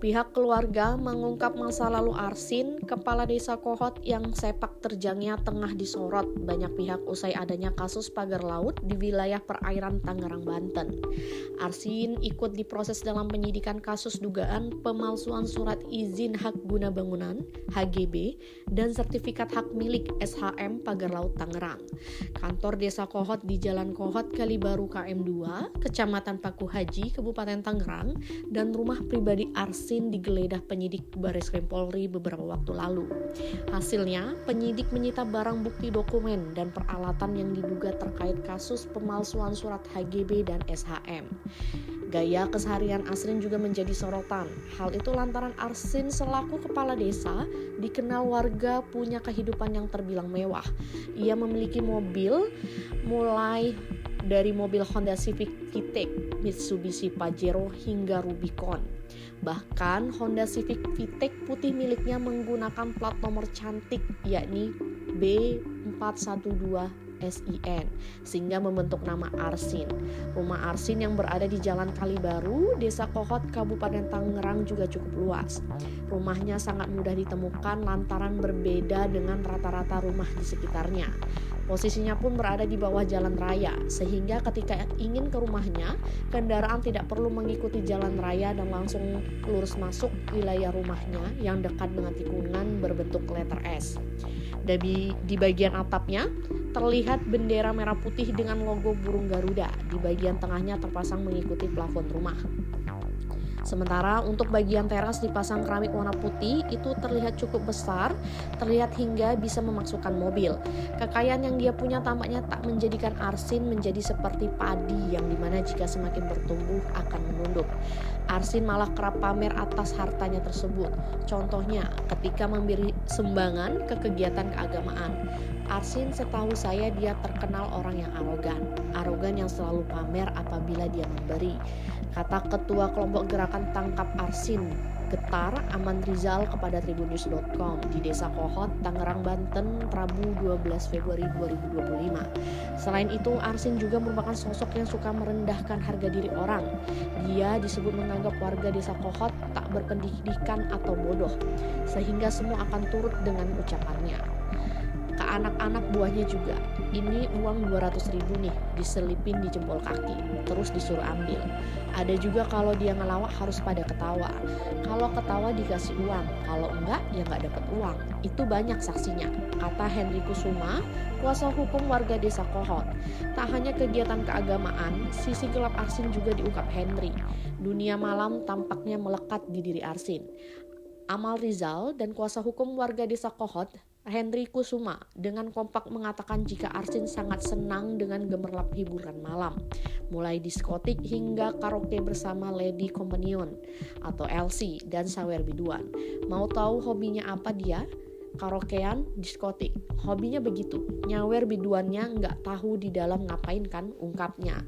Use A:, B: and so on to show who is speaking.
A: Pihak keluarga mengungkap masa lalu Arsin, kepala desa Kohot yang sepak terjangnya tengah disorot banyak pihak usai adanya kasus pagar laut di wilayah perairan Tangerang, Banten. Arsin ikut diproses dalam penyidikan kasus dugaan pemalsuan surat izin hak guna bangunan (HGB) dan sertifikat hak milik SHM pagar laut Tangerang. Kantor desa Kohot di Jalan Kohot Kalibaru KM 2, Kecamatan Paku Haji, Kabupaten Tangerang, dan rumah pribadi Arsin digeledah penyidik Bareskrim Polri beberapa waktu lalu. Hasilnya, penyidik menyita barang bukti dokumen dan peralatan yang diduga terkait kasus pemalsuan surat HGB dan SHM. Gaya keseharian Arsin juga menjadi sorotan. Hal itu lantaran Arsin selaku kepala desa dikenal warga punya kehidupan yang terbilang mewah. Ia memiliki mobil mulai dari mobil Honda Civic VTEC, Mitsubishi Pajero hingga Rubicon. Bahkan Honda Civic VTEC putih miliknya menggunakan plat nomor cantik yakni B412SIN sehingga membentuk nama Arsin. Rumah Arsin yang berada di Jalan Kalibaru, Desa Kohot, Kabupaten Tangerang juga cukup luas. Rumahnya sangat mudah ditemukan lantaran berbeda dengan rata-rata rumah di sekitarnya. Posisinya pun berada di bawah jalan raya, sehingga ketika ingin ke rumahnya, kendaraan tidak perlu mengikuti jalan raya dan langsung lurus masuk wilayah rumahnya yang dekat dengan tikungan berbentuk letter S. Di bagian atapnya, terlihat bendera merah putih dengan logo burung Garuda. Di bagian tengahnya terpasang mengikuti plafon rumah. Sementara untuk bagian teras dipasang keramik warna putih itu terlihat cukup besar, terlihat hingga bisa memasukkan mobil. Kekayaan yang dia punya tampaknya tak menjadikan Arsin menjadi seperti padi yang dimana jika semakin bertumbuh akan menunduk. Arsin malah kerap pamer atas hartanya tersebut. Contohnya ketika memberi sumbangan ke kegiatan keagamaan. Arsin setahu saya dia terkenal orang yang arogan yang selalu pamer apabila dia memberi. Kata Ketua Kelompok Gerakan Tangkap Arsin, Getar Aman Rizal kepada tribunnews.com di Desa Kohot, Tangerang, Banten, Rabu 12 Februari 2025. Selain itu, Arsin juga merupakan sosok yang suka merendahkan harga diri orang. Dia disebut menganggap warga Desa Kohot tak berpendidikan atau bodoh, sehingga semua akan turut dengan ucapannya. Ke anak-anak buahnya juga, ini uang 200.000 nih, diselipin di jempol kaki, terus disuruh ambil. Ada juga kalau dia ngelawak harus pada ketawa. Kalau ketawa dikasih uang, kalau enggak ya enggak dapat uang. Itu banyak saksinya, kata Henry Kusuma, kuasa hukum warga Desa Kohot. Tak hanya kegiatan keagamaan, sisi gelap Arsin juga diungkap Henry. Dunia malam tampaknya melekat di diri Arsin. Amal Rizal dan kuasa hukum warga Desa Kohot, Henry Kusuma, dengan kompak mengatakan jika Arsin sangat senang dengan gemerlap hiburan malam, mulai diskotik hingga karaoke bersama Lady Companion atau LC dan sawer biduan. Mau tahu hobinya apa dia? Karaokean, diskotik. Hobinya begitu. Nyawer biduannya nggak tahu di dalam ngapain kan, ungkapnya.